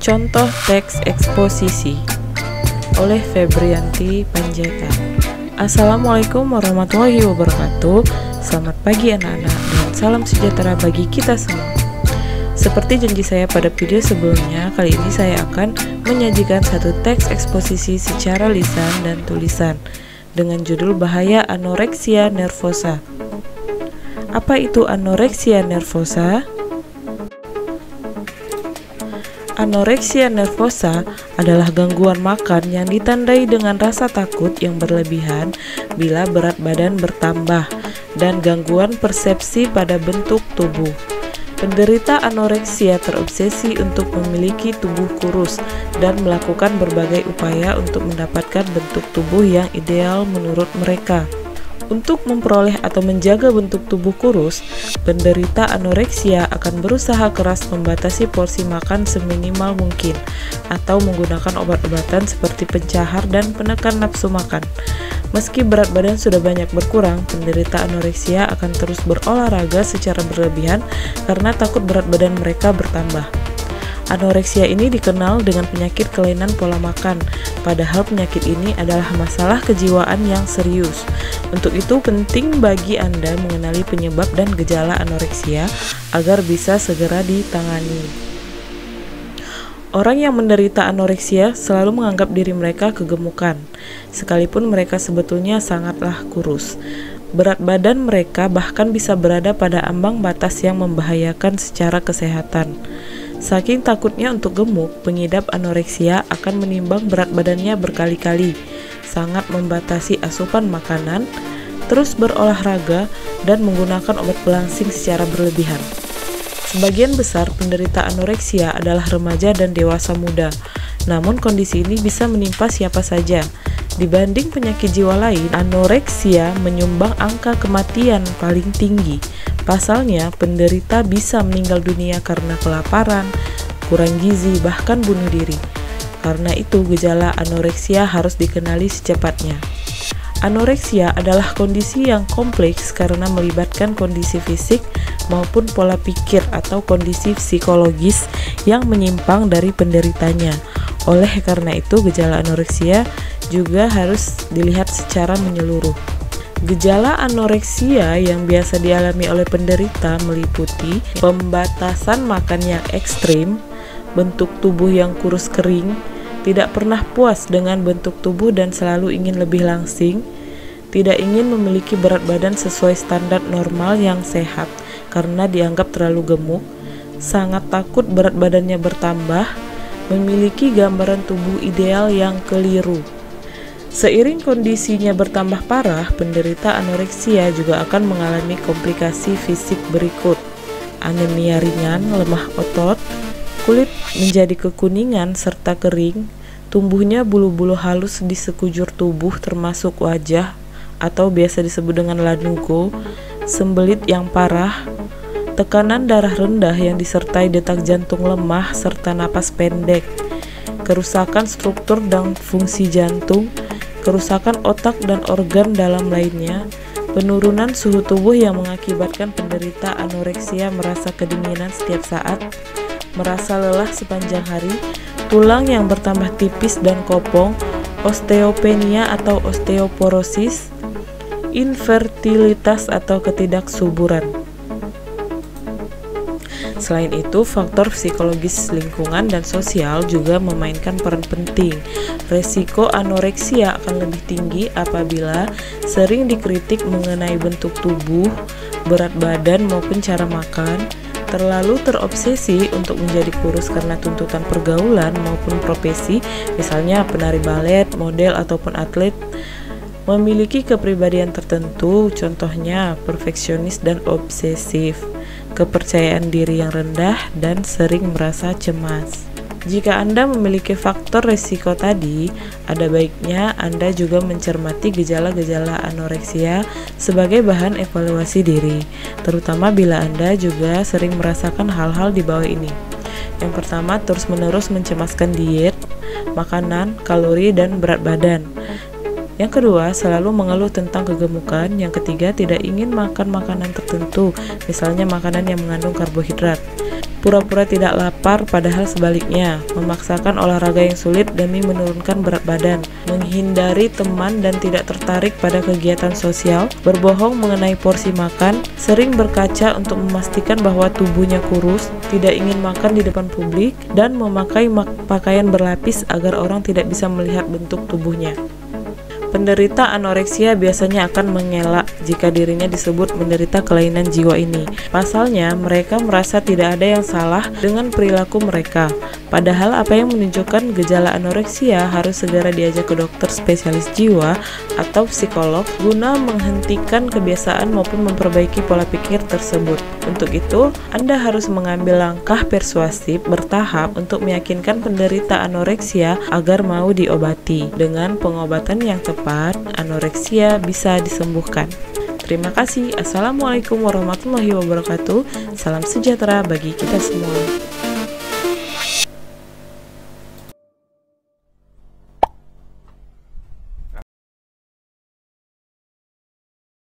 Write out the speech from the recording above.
Contoh teks eksposisi oleh Febrianti Panjaitan. Assalamualaikum warahmatullahi wabarakatuh. Selamat pagi anak-anak dan salam sejahtera bagi kita semua. Seperti janji saya pada video sebelumnya, kali ini saya akan menyajikan satu teks eksposisi secara lisan dan tulisan dengan judul Bahaya Anoreksia Nervosa. Apa itu anoreksia nervosa? Anoreksia nervosa adalah gangguan makan yang ditandai dengan rasa takut yang berlebihan bila berat badan bertambah dan gangguan persepsi pada bentuk tubuh. Penderita anoreksia terobsesi untuk memiliki tubuh kurus dan melakukan berbagai upaya untuk mendapatkan bentuk tubuh yang ideal menurut mereka. Untuk memperoleh atau menjaga bentuk tubuh kurus, penderita anoreksia akan berusaha keras membatasi porsi makan seminimal mungkin atau menggunakan obat-obatan seperti pencahar dan penekan nafsu makan. Meski berat badan sudah banyak berkurang, penderita anoreksia akan terus berolahraga secara berlebihan karena takut berat badan mereka bertambah. Anoreksia ini dikenal dengan penyakit kelainan pola makan, padahal penyakit ini adalah masalah kejiwaan yang serius. Untuk itu penting bagi Anda mengenali penyebab dan gejala anoreksia agar bisa segera ditangani. Orang yang menderita anoreksia selalu menganggap diri mereka kegemukan, sekalipun mereka sebetulnya sangatlah kurus. Berat badan mereka bahkan bisa berada pada ambang batas yang membahayakan secara kesehatan. Saking takutnya untuk gemuk, pengidap anoreksia akan menimbang berat badannya berkali-kali, sangat membatasi asupan makanan, terus berolahraga, dan menggunakan obat pelangsing secara berlebihan. Sebagian besar penderita anoreksia adalah remaja dan dewasa muda, namun kondisi ini bisa menimpa siapa saja. Dibanding penyakit jiwa lain, anoreksia menyumbang angka kematian paling tinggi. Pasalnya, penderita bisa meninggal dunia karena kelaparan, kurang gizi, bahkan bunuh diri. Karena itu, gejala anoreksia harus dikenali secepatnya. Anoreksia adalah kondisi yang kompleks karena melibatkan kondisi fisik maupun pola pikir atau kondisi psikologis yang menyimpang dari penderitanya. Oleh karena itu, gejala anoreksia juga harus dilihat secara menyeluruh. Gejala anoreksia yang biasa dialami oleh penderita meliputi pembatasan makan yang ekstrim, bentuk tubuh yang kurus kering, tidak pernah puas dengan bentuk tubuh dan selalu ingin lebih langsing, tidak ingin memiliki berat badan sesuai standar normal yang sehat karena dianggap terlalu gemuk, sangat takut berat badannya bertambah, memiliki gambaran tubuh ideal yang keliru. Seiring kondisinya bertambah parah, penderita anoreksia juga akan mengalami komplikasi fisik berikut: anemia ringan, lemah otot, kulit menjadi kekuningan serta kering, tumbuhnya bulu-bulu halus di sekujur tubuh termasuk wajah atau biasa disebut dengan lanugo, sembelit yang parah, tekanan darah rendah yang disertai detak jantung lemah serta napas pendek, kerusakan struktur dan fungsi jantung, kerusakan otak dan organ dalam lainnya, penurunan suhu tubuh yang mengakibatkan penderita anoreksia merasa kedinginan setiap saat, merasa lelah sepanjang hari, tulang yang bertambah tipis dan kopong, osteopenia atau osteoporosis, infertilitas atau ketidaksuburan. Selain itu, faktor psikologis lingkungan dan sosial juga memainkan peran penting. Resiko anoreksia akan lebih tinggi apabila sering dikritik mengenai bentuk tubuh, berat badan maupun cara makan, terlalu terobsesi untuk menjadi kurus karena tuntutan pergaulan maupun profesi, misalnya penari balet, model, ataupun atlet, memiliki kepribadian tertentu, contohnya perfeksionis dan obsesif, kepercayaan diri yang rendah, dan sering merasa cemas. Jika Anda memiliki faktor risiko tadi, ada baiknya Anda juga mencermati gejala-gejala anoreksia sebagai bahan evaluasi diri, terutama bila Anda juga sering merasakan hal-hal di bawah ini. Yang pertama, terus-menerus mencemaskan diet, makanan, kalori, dan berat badan. Yang kedua, selalu mengeluh tentang kegemukan. Yang ketiga, tidak ingin makan makanan tertentu, misalnya makanan yang mengandung karbohidrat. pura-pura tidak lapar padahal sebaliknya, memaksakan olahraga yang sulit demi menurunkan berat badan, menghindari teman dan tidak tertarik pada kegiatan sosial, berbohong mengenai porsi makan, sering berkaca untuk memastikan bahwa tubuhnya kurus, tidak ingin makan di depan publik, dan memakai pakaian berlapis agar orang tidak bisa melihat bentuk tubuhnya. Penderita anoreksia biasanya akan mengelak jika dirinya disebut menderita kelainan jiwa ini. Pasalnya, mereka merasa tidak ada yang salah dengan perilaku mereka. Padahal apa yang menunjukkan gejala anoreksia harus segera diajak ke dokter spesialis jiwa atau psikolog guna menghentikan kebiasaan maupun memperbaiki pola pikir tersebut. Untuk itu, Anda harus mengambil langkah persuasif bertahap untuk meyakinkan penderita anoreksia agar mau diobati. Dengan pengobatan yang tepat, anoreksia bisa disembuhkan. Terima kasih. Assalamualaikum warahmatullahi wabarakatuh. Salam sejahtera bagi kita semua.